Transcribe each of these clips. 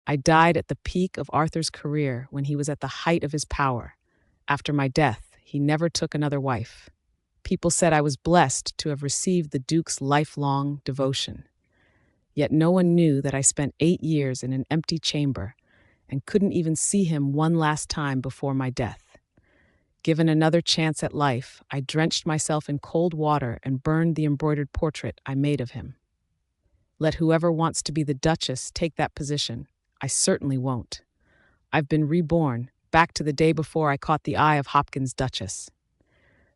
I died at the peak of Arthur's career when he was at the height of his power. After my death, he never took another wife. People said I was blessed to have received the Duke's lifelong devotion. Yet no one knew that I spent 8 years in an empty chamber and couldn't even see him one last time before my death. Given another chance at life, I drenched myself in cold water and burned the embroidered portrait I made of him. Let whoever wants to be the Duchess take that position. I certainly won't. I've been reborn, back to the day before I caught the eye of Hopkins' Duchess.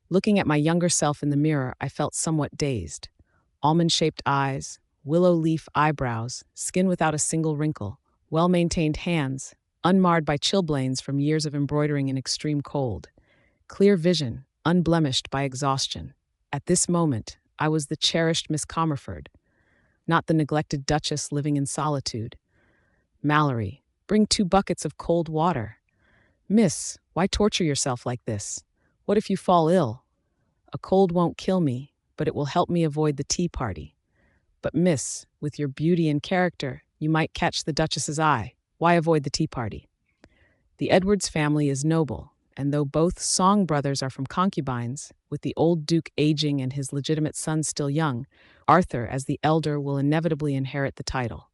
Looking at my younger self in the mirror, I felt somewhat dazed. Almond-shaped eyes, willow leaf eyebrows, skin without a single wrinkle, well-maintained hands, unmarred by chilblains from years of embroidering in extreme cold. Clear vision, unblemished by exhaustion. At this moment, I was the cherished Miss Comerford, not the neglected Duchess living in solitude. Mallory, bring 2 buckets of cold water. Miss, why torture yourself like this? What if you fall ill? A cold won't kill me, but it will help me avoid the tea party. But miss, with your beauty and character, you might catch the Duchess's eye. Why avoid the tea party? The Edwards family is noble, and though both Song brothers are from concubines, with the old Duke aging and his legitimate son still young, Arthur, as the elder, will inevitably inherit the title.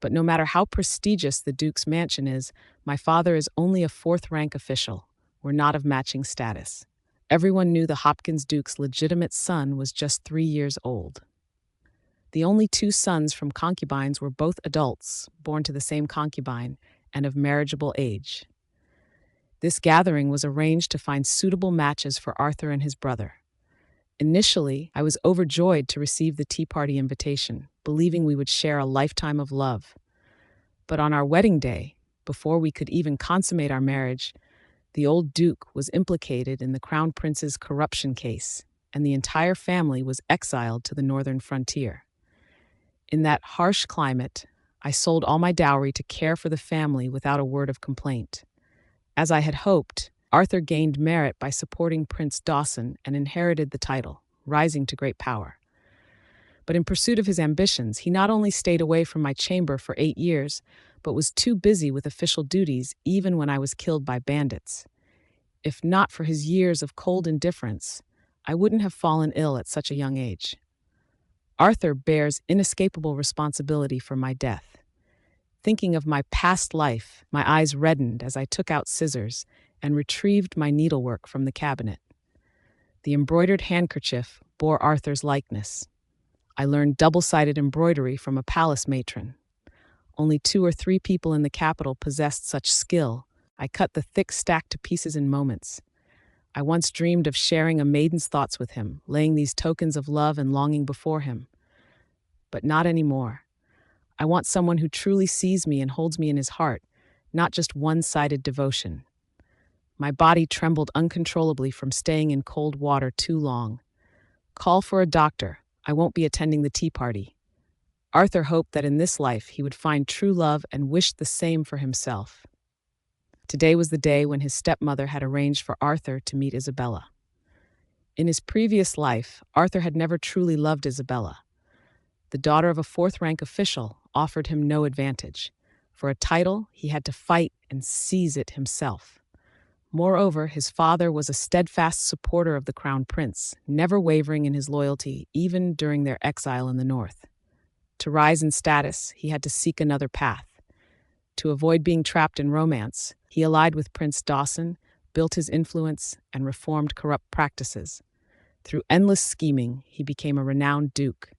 But no matter how prestigious the Duke's mansion is, my father is only a 4th-rank official. We're not of matching status. Everyone knew the Hopkins Duke's legitimate son was just 3 years old. The only 2 sons from concubines were both adults, born to the same concubine, and of marriageable age. This gathering was arranged to find suitable matches for Arthur and his brother. Initially, I was overjoyed to receive the tea party invitation, believing we would share a lifetime of love. But on our wedding day, before we could even consummate our marriage, the old Duke was implicated in the Crown Prince's corruption case, and the entire family was exiled to the northern frontier. In that harsh climate, I sold all my dowry to care for the family without a word of complaint. As I had hoped, Arthur gained merit by supporting Prince Dawson and inherited the title, rising to great power. But in pursuit of his ambitions, he not only stayed away from my chamber for 8 years, but was too busy with official duties even when I was killed by bandits. If not for his years of cold indifference, I wouldn't have fallen ill at such a young age. Arthur bears inescapable responsibility for my death. Thinking of my past life, my eyes reddened as I took out scissors and retrieved my needlework from the cabinet. The embroidered handkerchief bore Arthur's likeness. I learned double-sided embroidery from a palace matron. Only 2 or 3 people in the capital possessed such skill. I cut the thick stack to pieces in moments. I once dreamed of sharing a maiden's thoughts with him, laying these tokens of love and longing before him. But not anymore. I want someone who truly sees me and holds me in his heart, not just one-sided devotion. My body trembled uncontrollably from staying in cold water too long. Call for a doctor. I won't be attending the tea party. Arthur hoped that in this life he would find true love and wished the same for himself. Today was the day when his stepmother had arranged for Arthur to meet Isabella. In his previous life, Arthur had never truly loved Isabella. The daughter of a 4th-rank official offered him no advantage. For a title, he had to fight and seize it himself. Moreover, his father was a steadfast supporter of the Crown Prince, never wavering in his loyalty, even during their exile in the north. To rise in status, he had to seek another path. To avoid being trapped in romance, he allied with Prince Dawson, built his influence, and reformed corrupt practices. Through endless scheming, he became a renowned duke.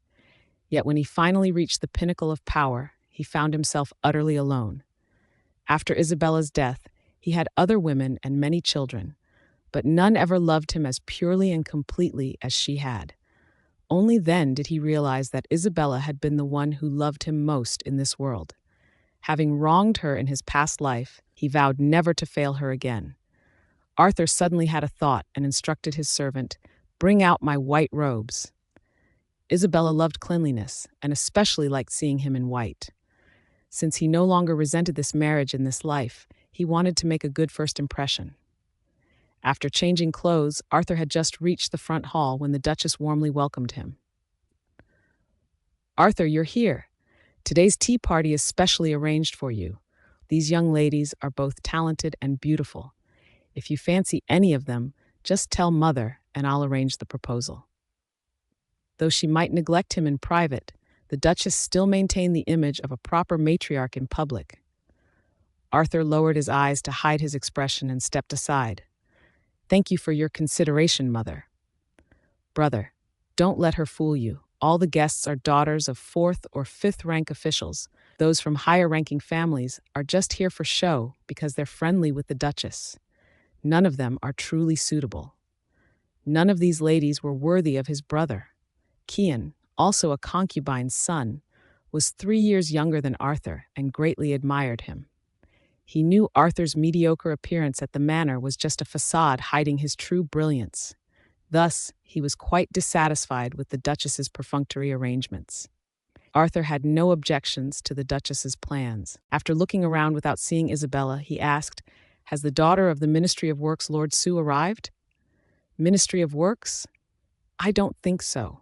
Yet when he finally reached the pinnacle of power, he found himself utterly alone. After Isabella's death, he had other women and many children, but none ever loved him as purely and completely as she had. Only then did he realize that Isabella had been the one who loved him most in this world. Having wronged her in his past life, he vowed never to fail her again. Arthur suddenly had a thought and instructed his servant, "Bring out my white robes." Isabella loved cleanliness, and especially liked seeing him in white. Since he no longer resented this marriage in this life, he wanted to make a good first impression. After changing clothes, Arthur had just reached the front hall when the Duchess warmly welcomed him. "Arthur, you're here. Today's tea party is specially arranged for you. These young ladies are both talented and beautiful. If you fancy any of them, just tell mother and I'll arrange the proposal." Though she might neglect him in private, the Duchess still maintained the image of a proper matriarch in public. Arthur lowered his eyes to hide his expression and stepped aside. "Thank you for your consideration, mother." "Brother, don't let her fool you. All the guests are daughters of fourth or fifth rank officials. Those from higher ranking families are just here for show because they're friendly with the Duchess. None of them are truly suitable. None of these ladies were worthy of his brother. Cian, also a concubine's son, was 3 years younger than Arthur and greatly admired him. He knew Arthur's mediocre appearance at the manor was just a facade hiding his true brilliance. Thus, he was quite dissatisfied with the Duchess's perfunctory arrangements. Arthur had no objections to the Duchess's plans. After looking around without seeing Isabella, he asked, "Has the daughter of the Ministry of Works, Lord Sue, arrived?" "Ministry of Works? I don't think so.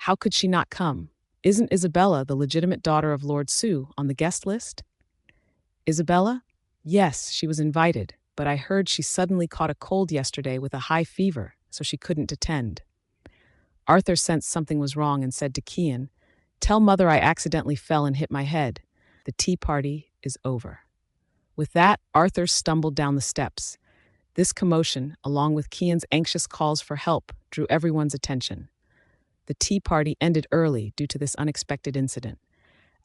How could she not come? Isn't Isabella, the legitimate daughter of Lord Sue, on the guest list?" "Isabella? Yes, she was invited, but I heard she suddenly caught a cold yesterday with a high fever, so she couldn't attend." Arthur sensed something was wrong and said to Cian, "Tell mother I accidentally fell and hit my head. The tea party is over." With that, Arthur stumbled down the steps. This commotion, along with Cian's anxious calls for help, drew everyone's attention. The tea party ended early due to this unexpected incident.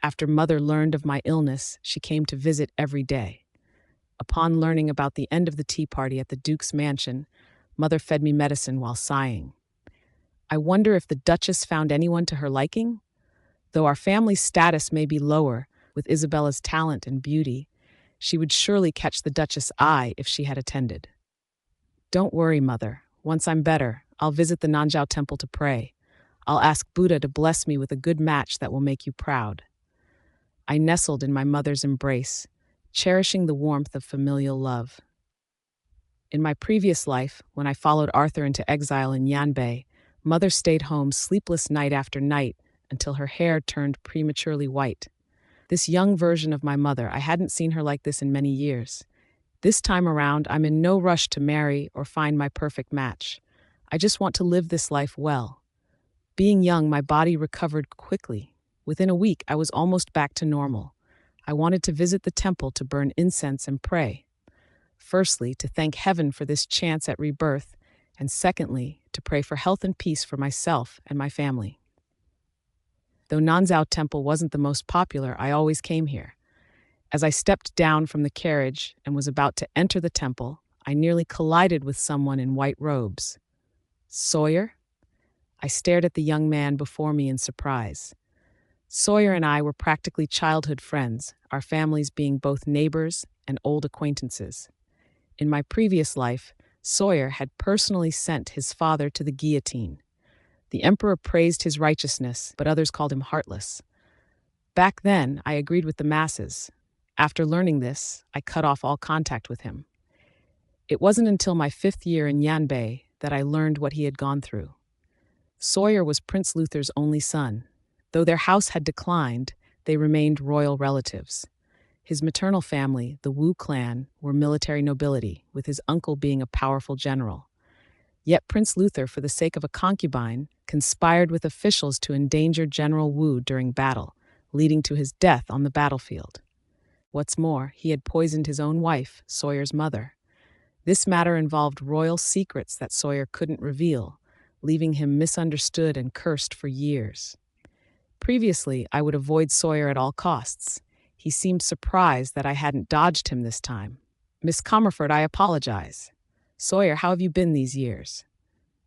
After mother learned of my illness, she came to visit every day. Upon learning about the end of the tea party at the Duke's mansion, mother fed me medicine while sighing. I wonder if the Duchess found anyone to her liking? Though our family's status may be lower, with Isabella's talent and beauty, she would surely catch the Duchess' eye if she had attended. "Don't worry, mother. Once I'm better, I'll visit the Nanjiao temple to pray. I'll ask Buddha to bless me with a good match that will make you proud." I nestled in my mother's embrace, cherishing the warmth of familial love. In my previous life, when I followed Arthur into exile in Yanbei, mother stayed home sleepless night after night until her hair turned prematurely white. This young version of my mother, I hadn't seen her like this in many years. This time around, I'm in no rush to marry or find my perfect match. I just want to live this life well. Being young, my body recovered quickly. Within a week, I was almost back to normal. I wanted to visit the temple to burn incense and pray. Firstly, to thank heaven for this chance at rebirth, and secondly, to pray for health and peace for myself and my family. Though Nanzhao Temple wasn't the most popular, I always came here. As I stepped down from the carriage and was about to enter the temple, I nearly collided with someone in white robes. "Sawyer?" I stared at the young man before me in surprise. Sawyer and I were practically childhood friends, our families being both neighbors and old acquaintances. In my previous life, Sawyer had personally sent his father to the guillotine. The emperor praised his righteousness, but others called him heartless. Back then, I agreed with the masses. After learning this, I cut off all contact with him. It wasn't until my 5th year in Yanbei that I learned what he had gone through. Sawyer was Prince Luther's only son. Though their house had declined, they remained royal relatives. His maternal family, the Wu clan, were military nobility, with his uncle being a powerful general. Yet Prince Luther, for the sake of a concubine, conspired with officials to endanger General Wu during battle, leading to his death on the battlefield. What's more, he had poisoned his own wife, Sawyer's mother. This matter involved royal secrets that Sawyer couldn't reveal, leaving him misunderstood and cursed for years. Previously, I would avoid Sawyer at all costs. He seemed surprised that I hadn't dodged him this time. "Miss Comerford, I apologize. Sawyer, how have you been these years?"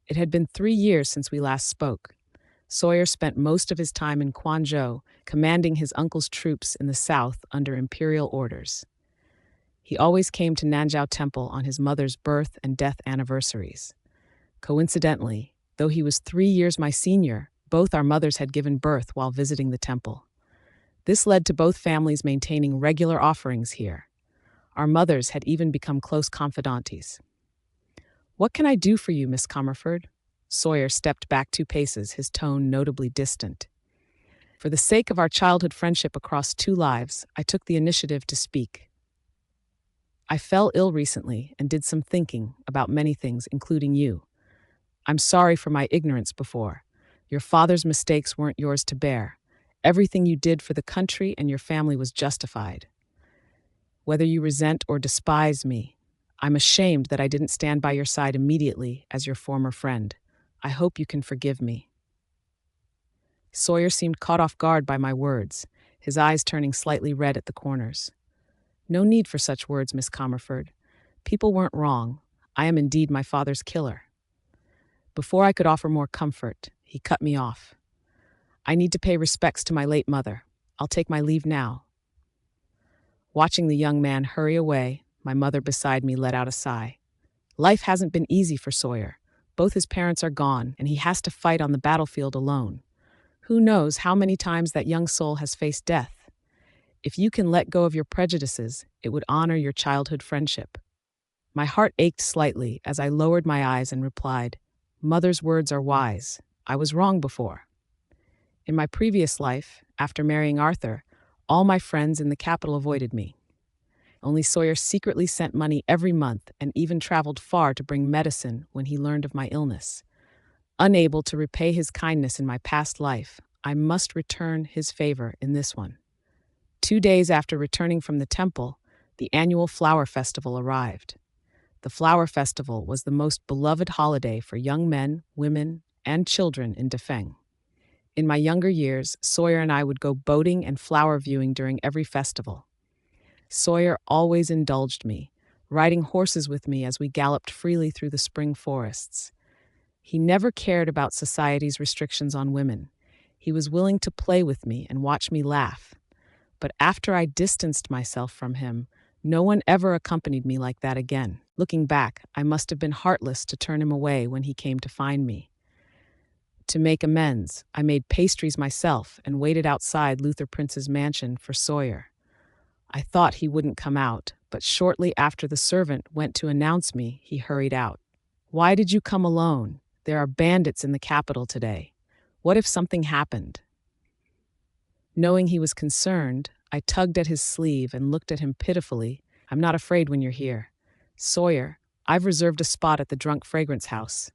It had been 3 years since we last spoke. Sawyer spent most of his time in Quanzhou, commanding his uncle's troops in the south under imperial orders. He always came to Nanjiao Temple on his mother's birth and death anniversaries. Coincidentally, though he was 3 years my senior, both our mothers had given birth while visiting the temple. This led to both families maintaining regular offerings here. Our mothers had even become close confidantes. "What can I do for you, Miss Comerford?" Sawyer stepped back 2 paces, his tone notably distant. For the sake of our childhood friendship across 2 lives, I took the initiative to speak. I fell ill recently and did some thinking about many things, including you. I'm sorry for my ignorance before. Your father's mistakes weren't yours to bear. Everything you did for the country and your family was justified. Whether you resent or despise me, I'm ashamed that I didn't stand by your side immediately as your former friend. I hope you can forgive me. Sawyer seemed caught off guard by my words, his eyes turning slightly red at the corners. No need for such words, Miss Comerford. People weren't wrong. I am indeed my father's killer. Before I could offer more comfort, he cut me off. I need to pay respects to my late mother. I'll take my leave now. Watching the young man hurry away, my mother beside me let out a sigh. Life hasn't been easy for Sawyer. Both his parents are gone, and he has to fight on the battlefield alone. Who knows how many times that young soul has faced death? If you can let go of your prejudices, it would honor your childhood friendship. My heart ached slightly as I lowered my eyes and replied, Mother's words are wise. I was wrong before. In my previous life, after marrying Arthur, all my friends in the capital avoided me. Only Sawyer secretly sent money every month and even traveled far to bring medicine when he learned of my illness. Unable to repay his kindness in my past life, I must return his favor in this one. 2 days after returning from the temple, the annual flower festival arrived. The flower festival was the most beloved holiday for young men, women, and children in Defeng. In my younger years, Sawyer and I would go boating and flower viewing during every festival. Sawyer always indulged me, riding horses with me as we galloped freely through the spring forests. He never cared about society's restrictions on women. He was willing to play with me and watch me laugh. But after I distanced myself from him, no one ever accompanied me like that again. Looking back, I must have been heartless to turn him away when he came to find me. To make amends, I made pastries myself and waited outside Luther Prince's mansion for Sawyer. I thought he wouldn't come out, but shortly after the servant went to announce me, he hurried out. Why did you come alone? There are bandits in the capital today. What if something happened? Knowing he was concerned, I tugged at his sleeve and looked at him pitifully. I'm not afraid when you're here. Sawyer, I've reserved a spot at the Drunk Fragrance House.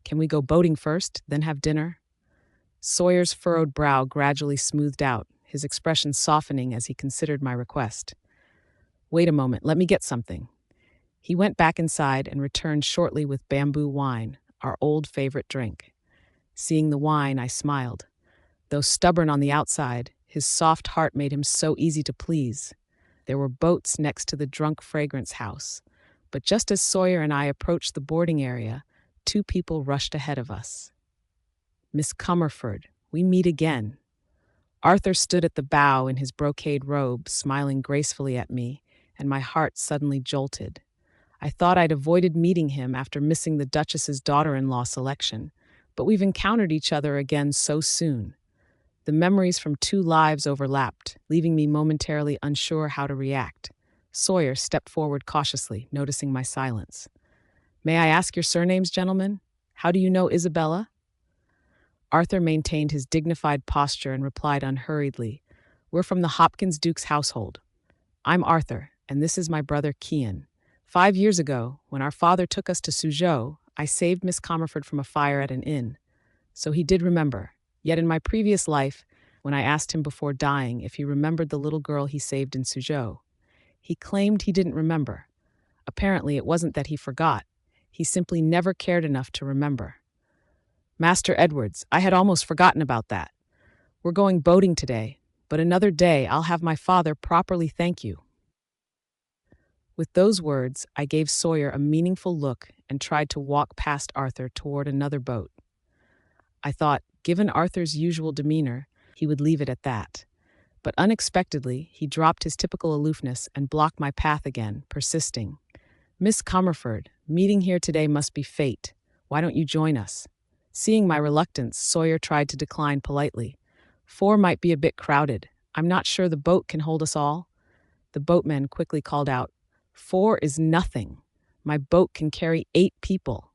Can we go boating first, then have dinner? Sawyer's furrowed brow gradually smoothed out, his expression softening as he considered my request. Wait a moment, let me get something. He went back inside and returned shortly with bamboo wine, our old favorite drink. Seeing the wine, I smiled. Though stubborn on the outside, his soft heart made him so easy to please. There were boats next to the Drunk Fragrance House, but just as Sawyer and I approached the boarding area, 2 people rushed ahead of us. Miss Comerford, we meet again. Arthur stood at the bow in his brocade robe, smiling gracefully at me, and my heart suddenly jolted. I thought I'd avoided meeting him after missing the Duchess's daughter-in-law selection, but we've encountered each other again so soon. The memories from 2 lives overlapped, leaving me momentarily unsure how to react. Sawyer stepped forward cautiously, noticing my silence. May I ask your surnames, gentlemen? How do you know Isabella? Arthur maintained his dignified posture and replied unhurriedly, We're from the Hopkins Duke's household. I'm Arthur, and this is my brother Kian. 5 years ago, when our father took us to Suzhou, I saved Miss Comerford from a fire at an inn. So he did remember. Yet in my previous life, when I asked him before dying if he remembered the little girl he saved in Suzhou, he claimed he didn't remember. Apparently, it wasn't that he forgot. He simply never cared enough to remember. Master Edwards, I had almost forgotten about that. We're going boating today, but another day I'll have my father properly thank you. With those words, I gave Sawyer a meaningful look and tried to walk past Arthur toward another boat. I thought, given Arthur's usual demeanor, he would leave it at that. But unexpectedly, he dropped his typical aloofness and blocked my path again, persisting. Miss Comerford, meeting here today must be fate. Why don't you join us? Seeing my reluctance, Sawyer tried to decline politely. 4 might be a bit crowded. I'm not sure the boat can hold us all. The boatman quickly called out, 4 is nothing. My boat can carry 8 people.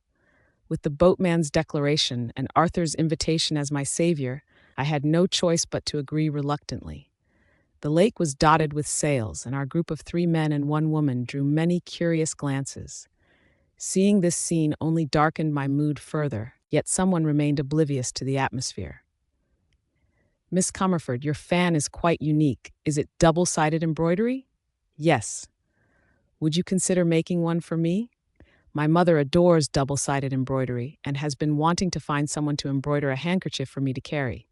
With the boatman's declaration and Arthur's invitation as my savior, I had no choice but to agree reluctantly. The lake was dotted with sails, and our group of 3 men and 1 woman drew many curious glances. Seeing this scene only darkened my mood further, yet someone remained oblivious to the atmosphere. Miss Comerford, your fan is quite unique. Is it double-sided embroidery? Yes. Would you consider making one for me? My mother adores double-sided embroidery and has been wanting to find someone to embroider a handkerchief for me to carry.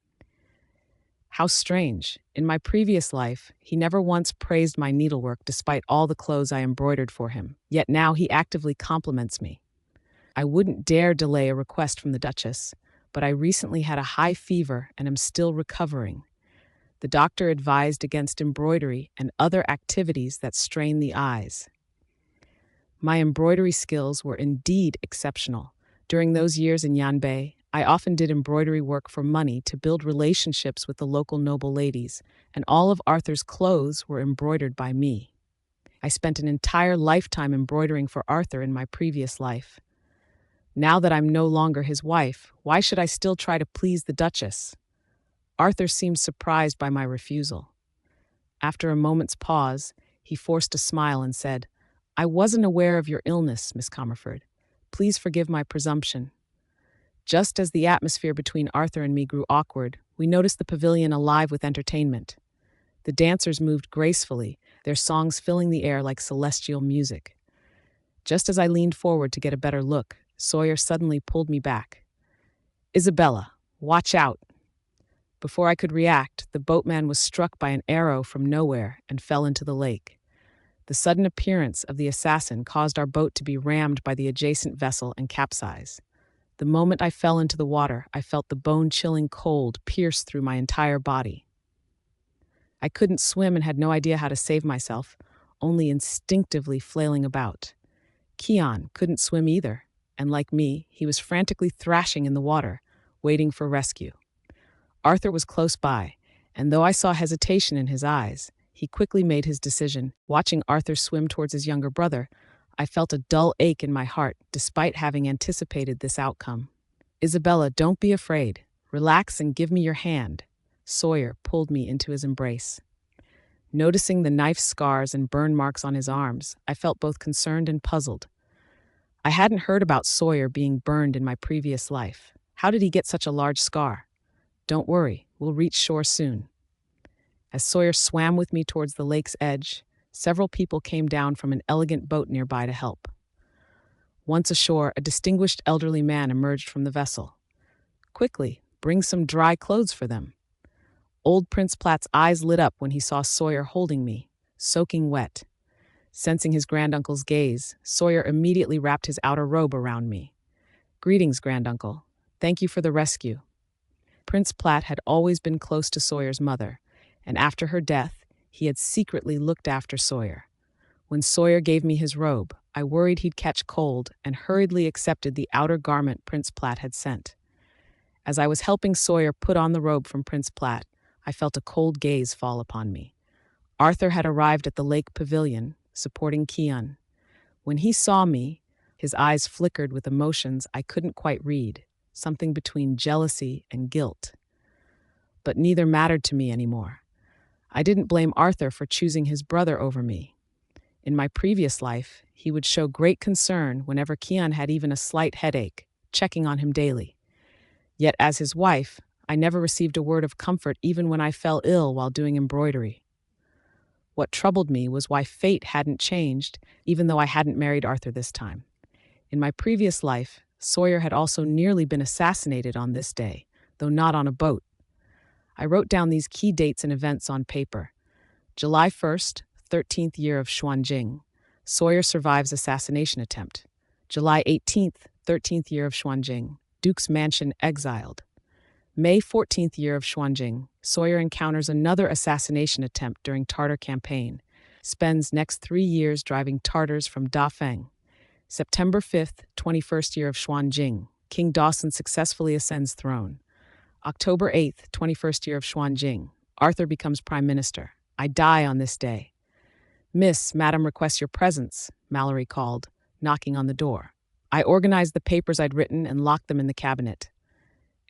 How strange. In my previous life, he never once praised my needlework despite all the clothes I embroidered for him, yet now he actively compliments me. I wouldn't dare delay a request from the Duchess, but I recently had a high fever and am still recovering. The doctor advised against embroidery and other activities that strain the eyes. My embroidery skills were indeed exceptional. During those years in Yanbei, I often did embroidery work for money to build relationships with the local noble ladies, and all of Arthur's clothes were embroidered by me. I spent an entire lifetime embroidering for Arthur in my previous life. Now that I'm no longer his wife, why should I still try to please the Duchess? Arthur seemed surprised by my refusal. After a moment's pause, he forced a smile and said, I wasn't aware of your illness, Miss Comerford. Please forgive my presumption. Just as the atmosphere between Arthur and me grew awkward, we noticed the pavilion alive with entertainment. The dancers moved gracefully, their songs filling the air like celestial music. Just as I leaned forward to get a better look, Sawyer suddenly pulled me back. Isabella, watch out! Before I could react, the boatman was struck by an arrow from nowhere and fell into the lake. The sudden appearance of the assassin caused our boat to be rammed by the adjacent vessel and capsize. The moment I fell into the water, I felt the bone-chilling cold pierce through my entire body. I couldn't swim and had no idea how to save myself, only instinctively flailing about. Keon couldn't swim either, and like me, he was frantically thrashing in the water, waiting for rescue. Arthur was close by, and though I saw hesitation in his eyes, he quickly made his decision. Watching Arthur swim towards his younger brother, I felt a dull ache in my heart, despite having anticipated this outcome. Isabella, don't be afraid. Relax and give me your hand. Sawyer pulled me into his embrace. Noticing the knife scars and burn marks on his arms, I felt both concerned and puzzled. I hadn't heard about Sawyer being burned in my previous life. How did he get such a large scar? Don't worry, we'll reach shore soon. As Sawyer swam with me towards the lake's edge, several people came down from an elegant boat nearby to help. Once ashore, a distinguished elderly man emerged from the vessel. Quickly, bring some dry clothes for them. Old Prince Platt's eyes lit up when he saw Sawyer holding me, soaking wet. Sensing his granduncle's gaze, Sawyer immediately wrapped his outer robe around me. Greetings, granduncle. Thank you for the rescue. Prince Platt had always been close to Sawyer's mother, and after her death, he had secretly looked after Sawyer. When Sawyer gave me his robe, I worried he'd catch cold and hurriedly accepted the outer garment Prince Platt had sent. As I was helping Sawyer put on the robe from Prince Platt, I felt a cold gaze fall upon me. Arthur had arrived at the lake pavilion, supporting Keon. When he saw me, his eyes flickered with emotions I couldn't quite read, something between jealousy and guilt. But neither mattered to me anymore. I didn't blame Arthur for choosing his brother over me. In my previous life, he would show great concern whenever Keon had even a slight headache, checking on him daily. Yet as his wife, I never received a word of comfort even when I fell ill while doing embroidery. What troubled me was why fate hadn't changed, even though I hadn't married Arthur this time. In my previous life, Sawyer had also nearly been assassinated on this day, though not on a boat. I wrote down these key dates and events on paper. July 1st, 13th year of Xuanjing. Sawyer survives assassination attempt. July 18th, 13th year of Xuanjing. Duke's mansion exiled. May 14th year of Xuanjing. Sawyer encounters another assassination attempt during Tartar campaign. Spends next 3 years driving Tartars from Dafeng. September 5th, 21st year of Xuanjing. King Dawson successfully ascends throne. October 8th, 21st year of Xuanjing. Arthur becomes prime minister. I die on this day. Miss, Madam requests your presence, Mallory called, knocking on the door. I organized the papers I'd written and locked them in the cabinet.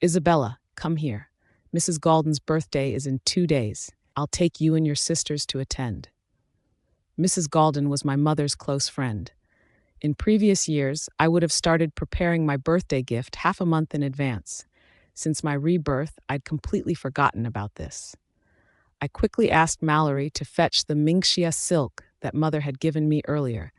Isabella, come here. Mrs. Galden's birthday is in 2 days. I'll take you and your sisters to attend. Mrs. Galden was my mother's close friend. In previous years, I would have started preparing my birthday gift half a month in advance. Since my rebirth, I'd completely forgotten about this. I quickly asked Mallory to fetch the Mingxia silk that Mother had given me earlier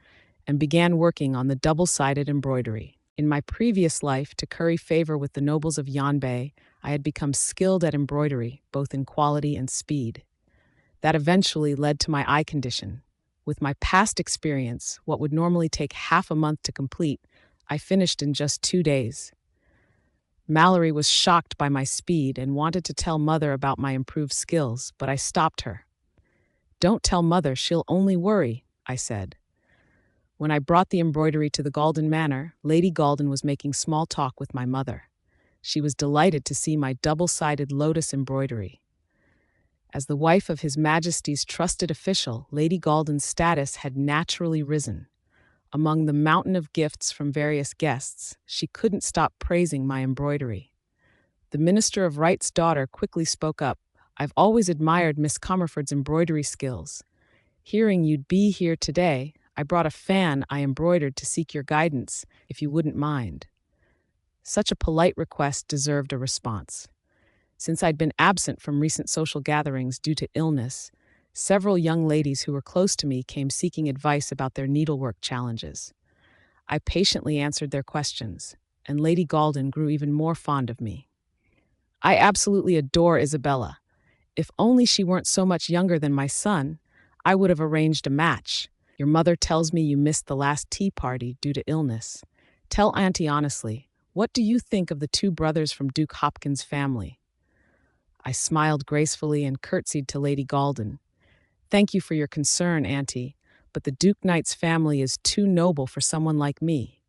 and began working on the double-sided embroidery. In my previous life, to curry favor with the nobles of Yanbei, I had become skilled at embroidery, both in quality and speed. That eventually led to my eye condition. With my past experience, what would normally take half a month to complete, I finished in just 2 days. Mallory was shocked by my speed and wanted to tell Mother about my improved skills, but I stopped her. "Don't tell Mother, she'll only worry," I said. When I brought the embroidery to the Galden Manor, Lady Galden was making small talk with my mother. She was delighted to see my double-sided lotus embroidery. As the wife of His Majesty's trusted official, Lady Galden's status had naturally risen. Among the mountain of gifts from various guests, she couldn't stop praising my embroidery. The Minister of Right's daughter quickly spoke up. "I've always admired Miss Comerford's embroidery skills. Hearing you'd be here today, I brought a fan I embroidered to seek your guidance, if you wouldn't mind." Such a polite request deserved a response. Since I'd been absent from recent social gatherings due to illness, several young ladies who were close to me came seeking advice about their needlework challenges. I patiently answered their questions, and Lady Galden grew even more fond of me. I absolutely adore Isabella. If only she weren't so much younger than my son, I would have arranged a match. Your mother tells me you missed the last tea party due to illness. Tell Auntie honestly, what do you think of the two brothers from Duke Hopkins' family? I smiled gracefully and curtsied to Lady Galden. "Thank you for your concern, Auntie, but the Duke Knight's family is too noble for someone like me."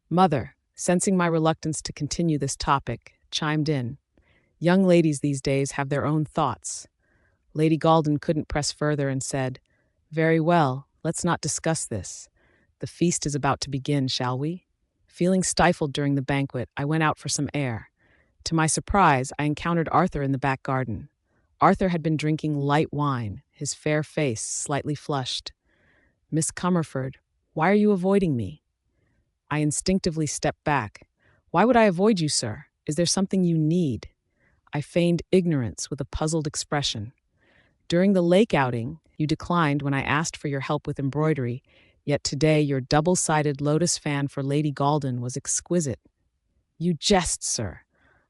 Mother, sensing my reluctance to continue this topic, chimed in. "Young ladies these days have their own thoughts." Lady Galden couldn't press further and said, "Very well, let's not discuss this. The feast is about to begin, shall we?" Feeling stifled during the banquet, I went out for some air. To my surprise, I encountered Arthur in the back garden. Arthur had been drinking light wine, his fair face slightly flushed. "Miss Comerford, why are you avoiding me?" I instinctively stepped back. "Why would I avoid you, sir? Is there something you need?" I feigned ignorance with a puzzled expression. "During the lake outing, you declined when I asked for your help with embroidery, yet today your double-sided lotus fan for Lady Galden was exquisite." "You jest, sir.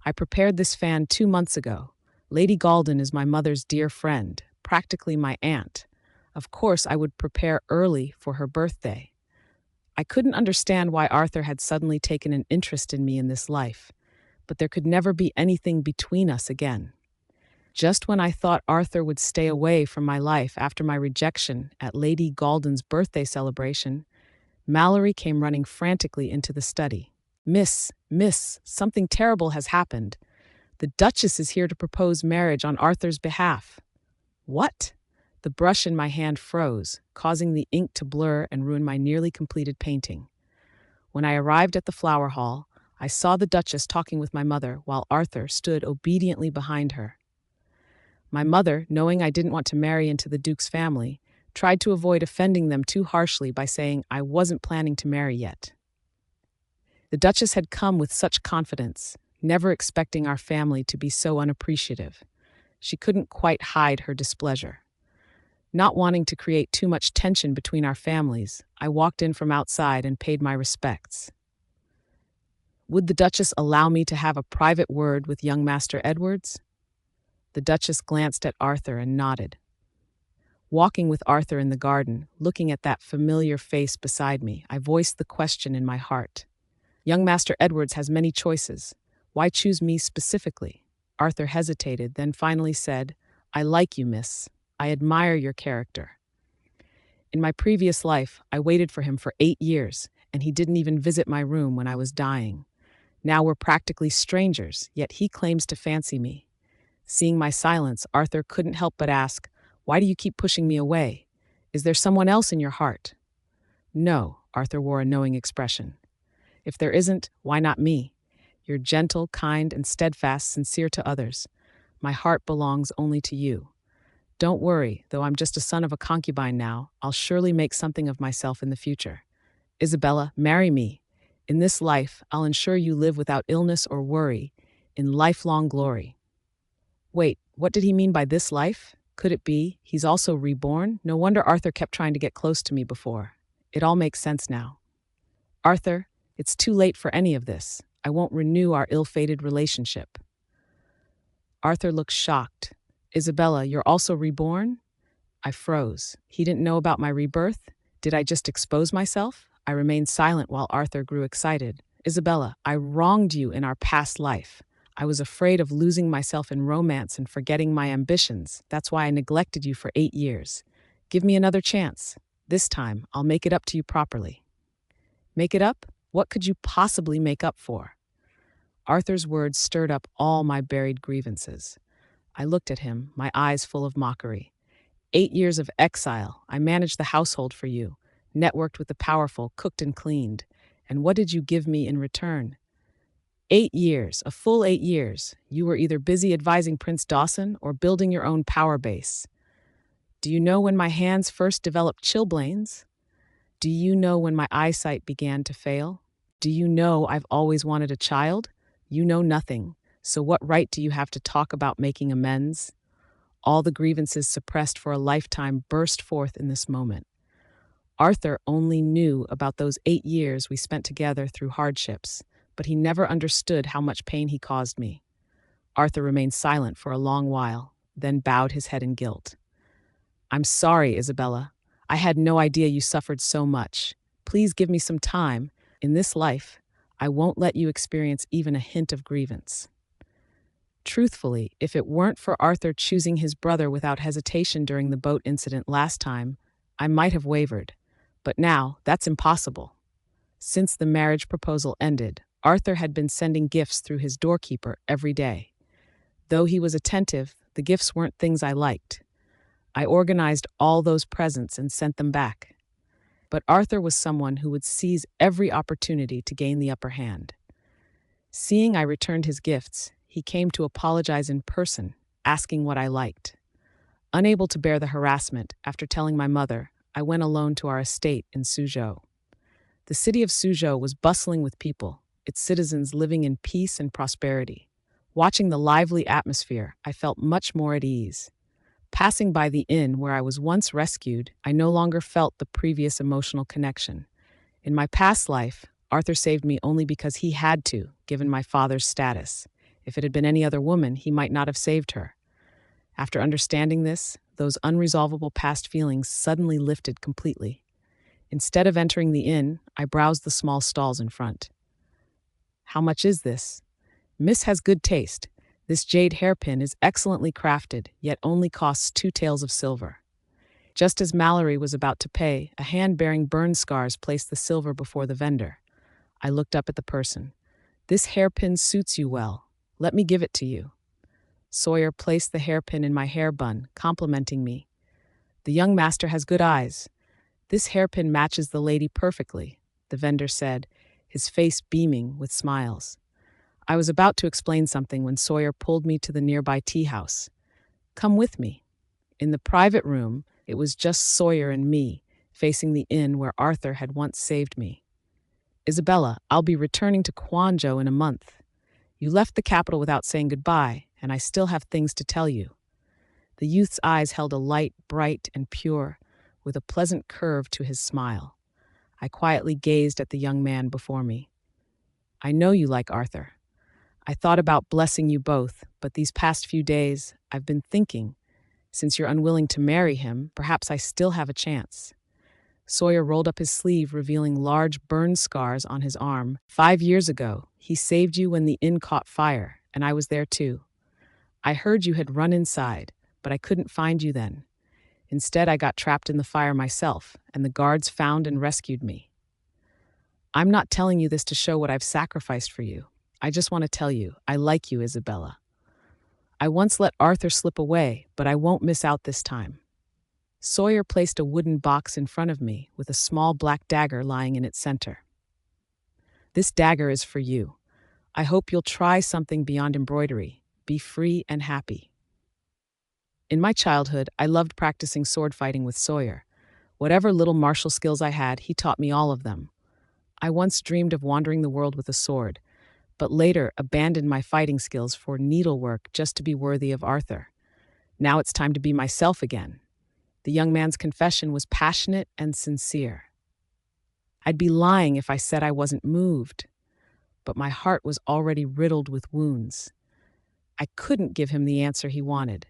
I prepared this fan 2 months ago. Lady Galden is my mother's dear friend, practically my aunt. Of course I would prepare early for her birthday." I couldn't understand why Arthur had suddenly taken an interest in me in this life, but there could never be anything between us again. Just when I thought Arthur would stay away from my life after my rejection at Lady Galden's birthday celebration, Mallory came running frantically into the study. Miss, something terrible has happened. The Duchess is here to propose marriage on Arthur's behalf." "What?" The brush in my hand froze, causing the ink to blur and ruin my nearly completed painting. When I arrived at the flower hall, I saw the Duchess talking with my mother while Arthur stood obediently behind her. My mother, knowing I didn't want to marry into the Duke's family, tried to avoid offending them too harshly by saying I wasn't planning to marry yet. The Duchess had come with such confidence, never expecting our family to be so unappreciative. She couldn't quite hide her displeasure. Not wanting to create too much tension between our families, I walked in from outside and paid my respects. Would the Duchess allow me to have a private word with young Master Edwards? The Duchess glanced at Arthur and nodded. Walking with Arthur in the garden, looking at that familiar face beside me, I voiced the question in my heart. Young Master Edwards has many choices. Why choose me specifically? Arthur hesitated, then finally said, "I like you, miss. I admire your character." In my previous life, I waited for him for 8 years, and he didn't even visit my room when I was dying. Now we're practically strangers, yet he claims to fancy me. Seeing my silence, Arthur couldn't help but ask, "Why do you keep pushing me away? Is there someone else in your heart?" "No," Arthur wore a knowing expression. "If there isn't, why not me? You're gentle, kind, and steadfast, sincere to others. My heart belongs only to you. Don't worry, though I'm just a son of a concubine now, I'll surely make something of myself in the future. Isabella, marry me. In this life, I'll ensure you live without illness or worry, in lifelong glory. Wait, what did he mean by this life? Could it be he's also reborn? No wonder Arthur kept trying to get close to me before. It all makes sense now. Arthur, it's too late for any of this. I won't renew our ill-fated relationship. Arthur looked shocked. Isabella, you're also reborn? I froze. He didn't know about my rebirth? Did I just expose myself? I remained silent while Arthur grew excited. Isabella, I wronged you in our past life. I was afraid of losing myself in romance and forgetting my ambitions. That's why I neglected you for 8 years. Give me another chance. This time, I'll make it up to you properly. Make it up? What could you possibly make up for? Arthur's words stirred up all my buried grievances. I looked at him, my eyes full of mockery. 8 years of exile. I managed the household for you, networked with the powerful, cooked and cleaned. And what did you give me in return? 8 years, a full 8 years. You were either busy advising Prince Dawson or building your own power base. Do you know when my hands first developed chilblains? Do you know when my eyesight began to fail? Do you know I've always wanted a child? You know nothing. So what right do you have to talk about making amends? All the grievances suppressed for a lifetime burst forth in this moment. Arthur only knew about those 8 years we spent together through hardships, but he never understood how much pain he caused me. Arthur remained silent for a long while, then bowed his head in guilt. I'm sorry, Isabella. I had no idea you suffered so much. Please give me some time. In this life, I won't let you experience even a hint of grievance. Truthfully, if it weren't for Arthur choosing his brother without hesitation during the boat incident last time, I might have wavered. But now, that's impossible. Since the marriage proposal ended, Arthur had been sending gifts through his doorkeeper every day. Though he was attentive, the gifts weren't things I liked. I organized all those presents and sent them back. But Arthur was someone who would seize every opportunity to gain the upper hand. Seeing I returned his gifts, he came to apologize in person, asking what I liked. Unable to bear the harassment, after telling my mother, I went alone to our estate in Suzhou. The city of Suzhou was bustling with people, its citizens living in peace and prosperity. Watching the lively atmosphere, I felt much more at ease. Passing by the inn where I was once rescued, I no longer felt the previous emotional connection. In my past life, Arthur saved me only because he had to, given my father's status. If it had been any other woman, he might not have saved her. After understanding this, those unresolvable past feelings suddenly lifted completely. Instead of entering the inn, I browsed the small stalls in front. How much is this? Miss has good taste. This jade hairpin is excellently crafted, yet only costs 2 taels of silver. Just as Mallory was about to pay, a hand bearing burn scars placed the silver before the vendor. I looked up at the person. This hairpin suits you well. Let me give it to you. Sawyer placed the hairpin in my hair bun, complimenting me. The young master has good eyes. This hairpin matches the lady perfectly, the vendor said, his face beaming with smiles. I was about to explain something when Sawyer pulled me to the nearby tea house. Come with me. In the private room, it was just Sawyer and me, facing the inn where Arthur had once saved me. Isabella, I'll be returning to Quanzhou in a month. You left the capital without saying goodbye, and I still have things to tell you. The youth's eyes held a light, bright, and pure, with a pleasant curve to his smile. I quietly gazed at the young man before me. I know you like Arthur. I thought about blessing you both, but these past few days, I've been thinking, since you're unwilling to marry him, perhaps I still have a chance. Sawyer rolled up his sleeve, revealing large burn scars on his arm. 5 years ago, he saved you when the inn caught fire, and I was there too. I heard you had run inside, but I couldn't find you then. Instead, I got trapped in the fire myself, and the guards found and rescued me. I'm not telling you this to show what I've sacrificed for you. I just want to tell you, I like you, Isabella. I once let Arthur slip away, but I won't miss out this time. Sawyer placed a wooden box in front of me with a small black dagger lying in its center. This dagger is for you. I hope you'll try something beyond embroidery. Be free and happy. In my childhood, I loved practicing sword fighting with Sawyer. Whatever little martial skills I had, he taught me all of them. I once dreamed of wandering the world with a sword, but later abandoned my fighting skills for needlework just to be worthy of Arthur. Now it's time to be myself again. The young man's confession was passionate and sincere. I'd be lying if I said I wasn't moved, but my heart was already riddled with wounds. I couldn't give him the answer he wanted.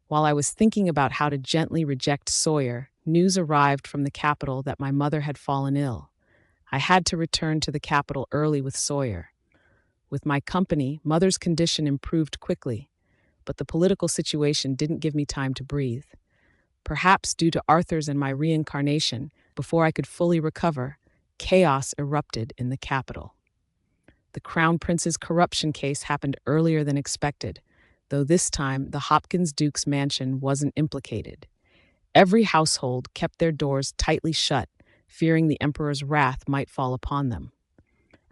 While I was thinking about how to gently reject Sawyer, news arrived from the capital that my mother had fallen ill. I had to return to the capital early with Sawyer. With my company, Mother's condition improved quickly, but the political situation didn't give me time to breathe. Perhaps due to Arthur's and my reincarnation, before I could fully recover, chaos erupted in the capital. The Crown Prince's corruption case happened earlier than expected, though this time the Hopkins Duke's mansion wasn't implicated. Every household kept their doors tightly shut, fearing the Emperor's wrath might fall upon them.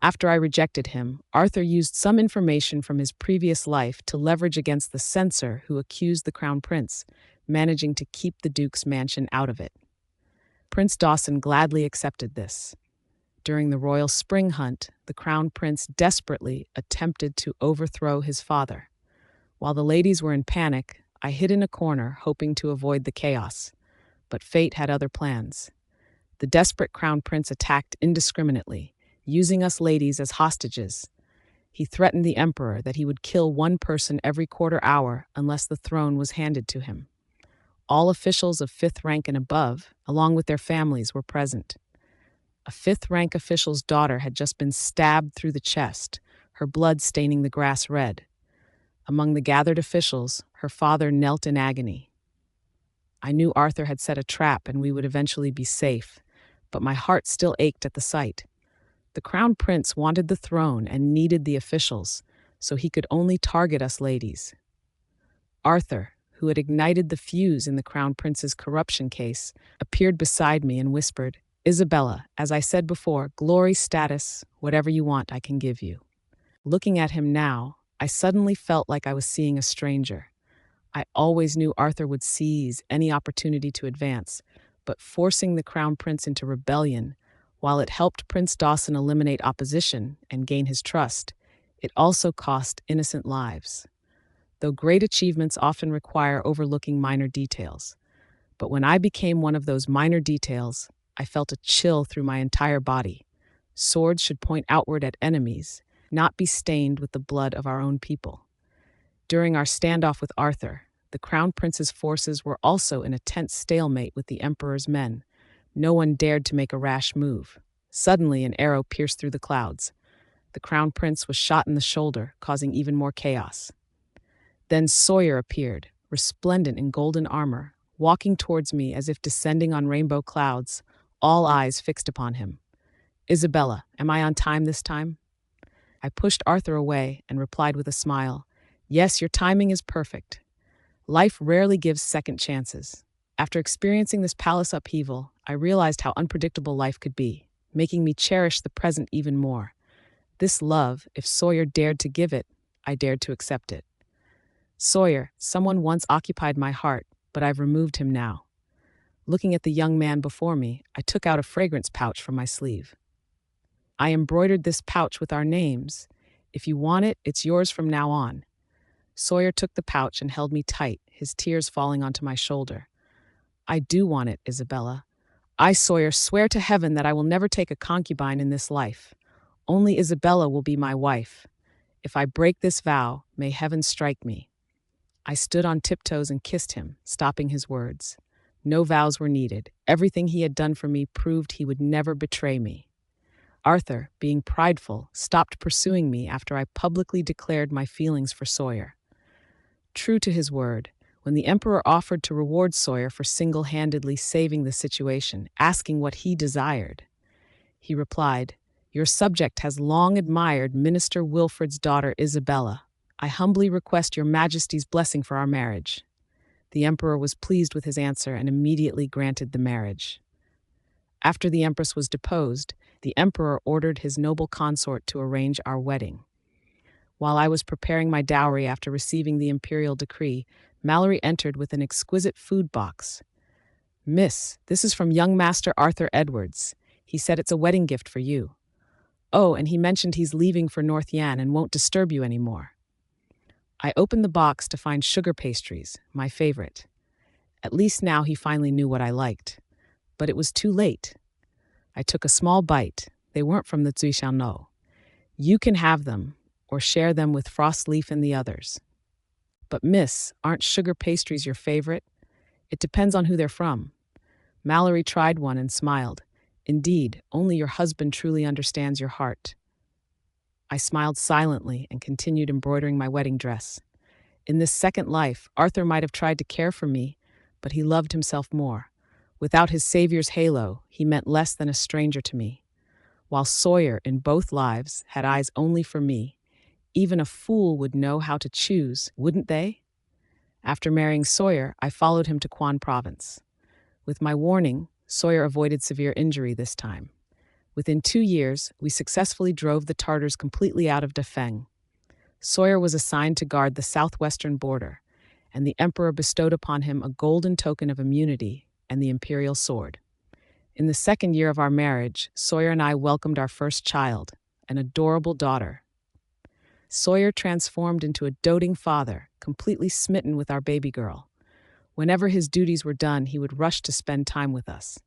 After I rejected him, Arthur used some information from his previous life to leverage against the censor who accused the Crown Prince, managing to keep the Duke's mansion out of it. Prince Dawson gladly accepted this. During the royal spring hunt, the Crown Prince desperately attempted to overthrow his father. While the ladies were in panic, I hid in a corner, hoping to avoid the chaos. But fate had other plans. The desperate Crown Prince attacked indiscriminately, using us ladies as hostages. He threatened the Emperor that he would kill one person every quarter hour unless the throne was handed to him. All officials of 5th rank and above, along with their families, were present. A 5th rank official's daughter had just been stabbed through the chest, her blood staining the grass red. Among the gathered officials, her father knelt in agony. I knew Arthur had set a trap and we would eventually be safe, but my heart still ached at the sight. The Crown Prince wanted the throne and needed the officials, so he could only target us ladies. Arthur, who had ignited the fuse in the Crown Prince's corruption case, appeared beside me and whispered, "Isabella, as I said before, glory, status, whatever you want I can give you." Looking at him now, I suddenly felt like I was seeing a stranger. I always knew Arthur would seize any opportunity to advance, but forcing the Crown Prince into rebellion, while it helped Prince Dawson eliminate opposition and gain his trust, it also cost innocent lives. Though great achievements often require overlooking minor details. But when I became one of those minor details, I felt a chill through my entire body. Swords should point outward at enemies, not be stained with the blood of our own people. During our standoff with Arthur, the Crown Prince's forces were also in a tense stalemate with the Emperor's men. No one dared to make a rash move. Suddenly, an arrow pierced through the clouds. The Crown Prince was shot in the shoulder, causing even more chaos. Then Sawyer appeared, resplendent in golden armor, walking towards me as if descending on rainbow clouds, all eyes fixed upon him. "Isabella, am I on time this time?" I pushed Arthur away and replied with a smile, "Yes, your timing is perfect. Life rarely gives second chances." After experiencing this palace upheaval, I realized how unpredictable life could be, making me cherish the present even more. This love, if Sawyer dared to give it, I dared to accept it. Sawyer, someone once occupied my heart, but I've removed him now. Looking at the young man before me, I took out a fragrance pouch from my sleeve. I embroidered this pouch with our names. If you want it, it's yours from now on. Sawyer took the pouch and held me tight, his tears falling onto my shoulder. "I do want it, Isabella. I, Sawyer, swear to heaven that I will never take a concubine in this life. Only Isabella will be my wife. If I break this vow, may heaven strike me." I stood on tiptoes and kissed him, stopping his words. No vows were needed. Everything he had done for me proved he would never betray me. Arthur, being prideful, stopped pursuing me after I publicly declared my feelings for Sawyer. True to his word, when the Emperor offered to reward Sawyer for single-handedly saving the situation, asking what he desired, he replied, "Your subject has long admired Minister Wilfred's daughter Isabella. I humbly request your Majesty's blessing for our marriage." The Emperor was pleased with his answer and immediately granted the marriage. After the Empress was deposed, the Emperor ordered his noble consort to arrange our wedding. While I was preparing my dowry after receiving the imperial decree, Mallory entered with an exquisite food box. "Miss, this is from young Master Arthur Edwards. He said it's a wedding gift for you. Oh, and he mentioned he's leaving for North Yan and won't disturb you anymore." I opened the box to find sugar pastries, my favorite. At least now he finally knew what I liked. But it was too late. I took a small bite. They weren't from the Zuishanno. "You can have them, or share them with Frostleaf and the others." "But miss, aren't sugar pastries your favorite?" "It depends on who they're from." Mallory tried one and smiled. "Indeed, only your husband truly understands your heart." I smiled silently and continued embroidering my wedding dress. In this second life, Arthur might have tried to care for me, but he loved himself more. Without his savior's halo, he meant less than a stranger to me. While Sawyer, in both lives, had eyes only for me, even a fool would know how to choose, wouldn't they? After marrying Sawyer, I followed him to Quan Province. With my warning, Sawyer avoided severe injury this time. Within 2 years, we successfully drove the Tartars completely out of Dafeng. Sawyer was assigned to guard the southwestern border, and the emperor bestowed upon him a golden token of immunity and the imperial sword. In the second year of our marriage, Sawyer and I welcomed our first child, an adorable daughter. Sawyer transformed into a doting father, completely smitten with our baby girl. Whenever his duties were done, he would rush to spend time with us.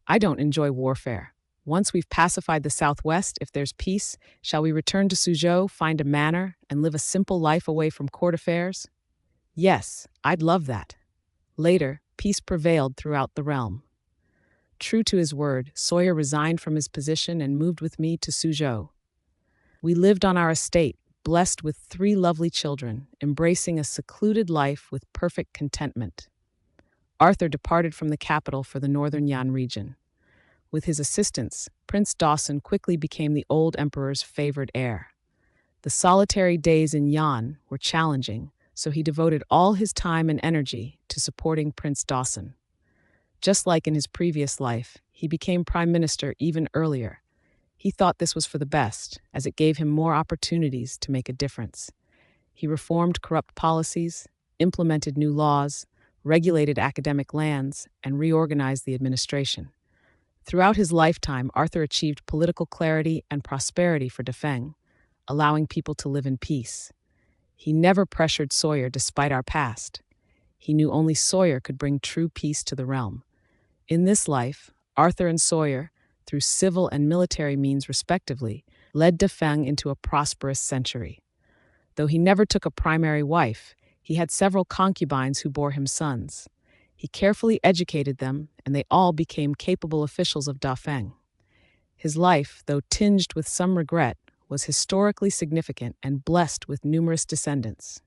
I don't enjoy warfare. Once we've pacified the Southwest, if there's peace, shall we return to Suzhou, find a manor, and live a simple life away from court affairs? Yes, I'd love that. Later, peace prevailed throughout the realm. True to his word, Sawyer resigned from his position and moved with me to Suzhou. We lived on our estate, blessed with 3 lovely children, embracing a secluded life with perfect contentment. Arthur departed from the capital for the northern Yan region. With his assistance, Prince Dawson quickly became the old emperor's favored heir. The solitary days in Yan were challenging, so he devoted all his time and energy to supporting Prince Dawson. Just like in his previous life, he became prime minister even earlier. He thought this was for the best, as it gave him more opportunities to make a difference. He reformed corrupt policies, implemented new laws, regulated academic lands, and reorganized the administration. Throughout his lifetime, Arthur achieved political clarity and prosperity for Dafeng, allowing people to live in peace. He never pressured Sawyer despite our past. He knew only Sawyer could bring true peace to the realm. In this life, Arthur and Sawyer, through civil and military means respectively, led Dafeng into a prosperous century. Though he never took a primary wife, he had several concubines who bore him sons. He carefully educated them, and they all became capable officials of Dafeng. His life, though tinged with some regret, was historically significant and blessed with numerous descendants.